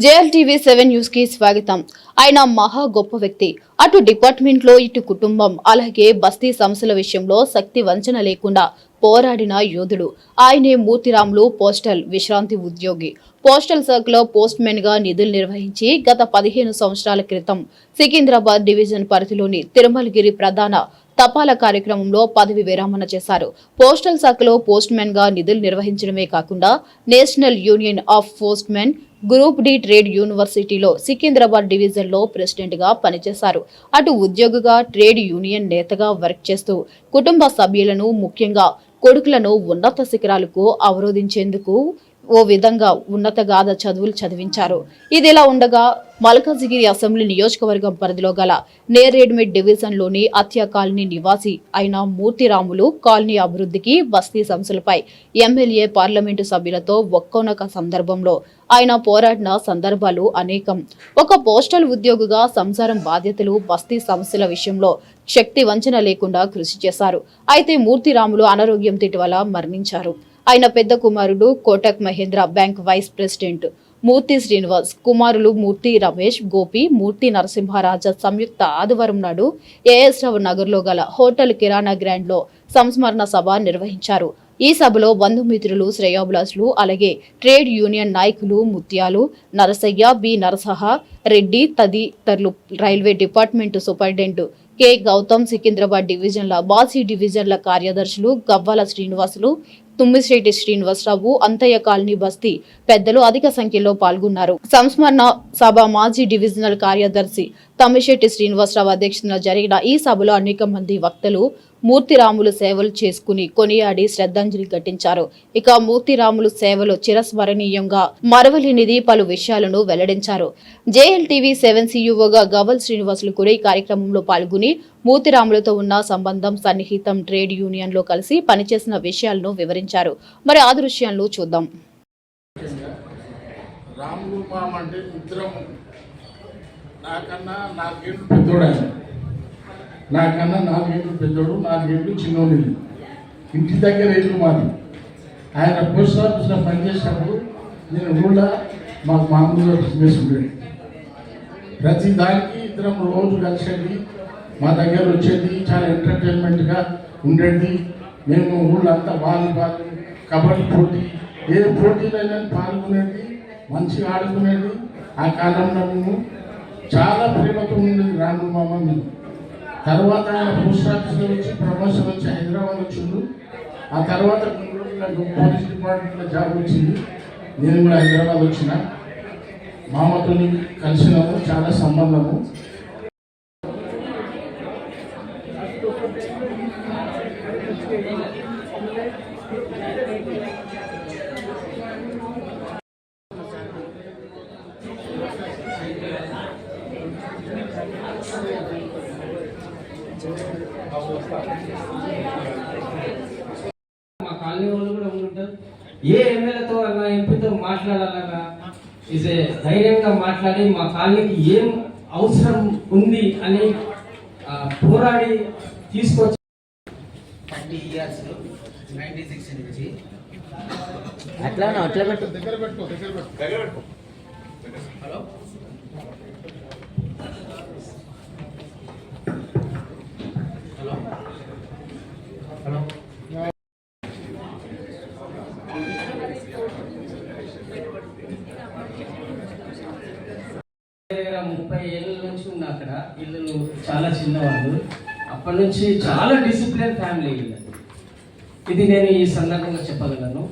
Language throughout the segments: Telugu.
JLTV 7 న్యూస్ కి స్వాగతం. ఆయన మహా గొప్ప వ్యక్తి. అటు డిపార్ట్మెంట్ లో ఇటు కుటుంబం అలాగే బస్తీ సమస్యల విషయంలో శక్తి వంచన లేకుండా పోరాడిన యోధుడు. ఆయనే మూర్తిరాములు పోస్టల్ విశ్రాంతి ఉద్యోగి. పోస్టల్ శాఖలో పోస్ట్ మెన్ గా నిధులు నిర్వహించి గత 15 సంవత్సరాల క్రితం సికింద్రాబాద్ డివిజన్ పరిధిలోని తిరుమలగిరి ప్రధాన తపాలా కార్యక్రమంలో పదవి విరమణ చేశారు. పోస్టల్ శాఖలో పోస్ట్ మెన్ గా నిధులు నిర్వహించడమే కాకుండా national union of postmen group D trade యూనివర్సిటీలో సికింద్రాబాద్ డివిజన్ లో ప్రెసిడెంట్ గా పనిచేశారు. అటు ఉద్యోగిగా ట్రేడ్ యూనియన్ నేతగా వర్క్ చేస్తూ కుటుంబ సభ్యులను ముఖ్యంగా కొడుకులను ఉన్నత శిఖరాలకు అవరోధించేందుకు ఓ విధంగా ఉన్నతగాథ చదువులు చదివించారు. ఇదిలా ఉండగా మల్కాజిగిరి అసెంబ్లీ నియోజకవర్గం పరిధిలో గల నేరేడ్మెట్ డివిజన్ లోని అత్య కాలనీ నివాసి అయిన మూర్తిరాములు కాలనీ అభివృద్ధికి బస్తీ సమస్యలపై ఎమ్మెల్యే పార్లమెంటు సభ్యులతో ఒక్కొనొక సందర్భంలో ఆయన పోరాడిన సందర్భాలు అనేకం. ఒక పోస్టల్ ఉద్యోగిగా సంసారం బాధ్యతలు బస్తీ సమస్యల విషయంలో శక్తి వంచన లేకుండా కృషి చేశారు. అయితే మూర్తిరాములు అనారోగ్యం వల్ల మరణించారు. ఆయన పెద్ద కుమారుడు Kotak Mahindra bank vice president Murthy Srinivas, కుమారులు మూర్తి రమేష్, గోపి, మూర్తి నరసింహరాజ సంయుక్త ఆదివారం నాడు ఏఎస్ రావు నగర్ లో గల హోటల్ కిరాణా గ్రాండ్ లో సంస్మరణ సభ నిర్వహించారు. ఈ సభలో బంధుమిత్రులు, శ్రేయోభిలాషులు అలాగే ట్రేడ్ యూనియన్ నాయకులు ముత్యాలు, నరసయ్య, బి నరసహ రెడ్డి తదితరులు, railway department superintendent K Gautam, Secunderabad డివిజన్ల బాసీ డివిజన్ల కార్యదర్శులు గవ్వాల శ్రీనివాసులు, తుమ్మిశెట్టి శ్రీనివాసరావు, అంతయ్య కాలనీ బస్తీ పెద్దలు అధిక సంఖ్యలో పాల్గొన్నారు. సంస్మరణ సభ మాజీ డివిజనల్ కార్యదర్శి తమ్మిశెట్టి శ్రీనివాసరావు అధ్యక్షతన జరిగిన ఈ సభలో అనేక మంది వక్తలు మూర్తిరాములు సేవలు చేసుకుని కొనియాడి శ్రద్ధాంజలి ఘటించారు. ఇక మూర్తిరాములు సేవలు చిరస్మరణీయంగా మరవలేనిది పలు విషయాలను వెల్లడించారు. JLTV 7 CUOగా గవల్ శ్రీనివాసులు కూడా ఈ కార్యక్రమంలో పాల్గొని మూర్తిరాములతో ఉన్న సంబంధం, సన్నిహితం, ట్రేడ్ యూనియన్ లో కలిసి పనిచేసిన విషయాలను వివరించారు. మరి ఆ దృశ్యాలను చూద్దాం. నాకన్నా 4 ఏళ్ళు పెద్దోడు, 4 ఏళ్ళు చిన్నోడు. ఇంటి దగ్గర ఏళ్ళు మాది. ఆయన పోస్ట్ ఆఫీస్లో పనిచేసినప్పుడు నేను ఊళ్ళో మాకు మామూలుగా బిజినెస్ ఉండేది. ప్రతి దానికి ఇద్దరం రోజు కలిసేది, మా దగ్గర వచ్చేది, చాలా ఎంటర్టైన్మెంట్గా ఉండేది. మేము ఊళ్ళో అంతా వాలీబాల్, కబడ్డీ పోటీ, ఏ పోటీలైనా పాల్గొనేది, మంచిగా ఆడుకునేది. ఆ కాలంలో మేము చాలా ప్రేమతో ఉండేది రాను మామ మేము. తర్వాత ఆయన పోస్ట్ ఆఫీస్లో వచ్చి ప్రమోషన్ వచ్చి హైదరాబాద్ వచ్చిండు. ఆ తర్వాత నాకు పోలీస్ డిపార్ట్మెంట్లో జాబ్ వచ్చింది. నేను కూడా హైదరాబాద్ వచ్చిన, మామతో కలిసినాము, చాలా సంబంధము. మా కాలనీ వాళ్ళు కూడా ఉంటుంటారు. ఏ ఎమ్మెల్యేతో అన్నా ఎంపీతో మాట్లాడాలన్నా ఇదే ధైర్యంగా మాట్లాడి మా కాలనీకి ఏం అవసరం ఉంది అని పోరాడి తీసుకొచ్చి 30 years 96 నుంచి అట్లా పెట్టు. హలో హలో 30 ఏళ్ళ నుంచి ఉన్నా అక్కడ. ఇల్లు చాలా చిన్నవాళ్ళు. అప్పటి నుంచి చాలా డిసిప్లిన్ ఫ్యామిలీ ఇల్లు. ఇది నేను ఈ సందర్భంగా చెప్పగలను.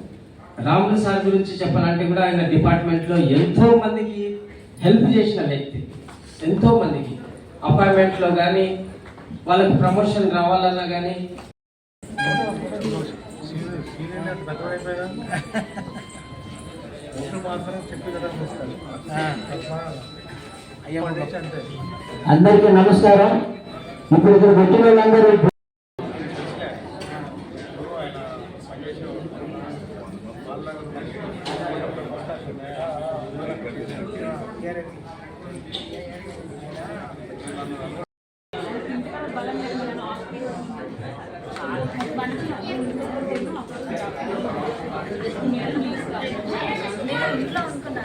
రాములు సార్ గురించి చెప్పాలంటే కూడా ఆయన డిపార్ట్మెంట్లో ఎంతో మందికి హెల్ప్ చేసిన వ్యక్తి. ఎంతో మందికి అపాయింట్మెంట్లో కానీ, వాళ్ళకి ప్రమోషన్ రావాలన్నా కానీ అందరికీ నమస్కారం. ఇప్పుడు ఇక్కడ పెట్టిన వాళ్ళందరూ ఇంట్లో అనుకున్నా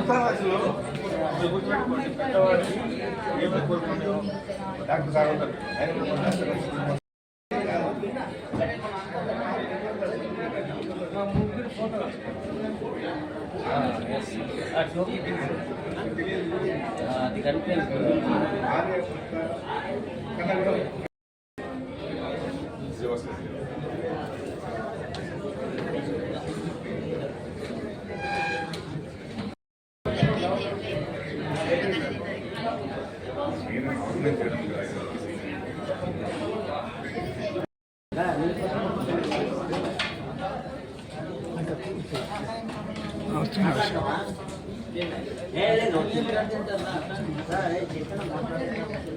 అసలు కూర్చోబెట్టుకోండి పెద్దవాడిని ఏమైనా కోరుకుంటాం డాక్టర్ సార్ ఉంటారు ఆయన కూడా డాక్టర్. అది కనిపించదు. ఏ లేదు, వచ్చింది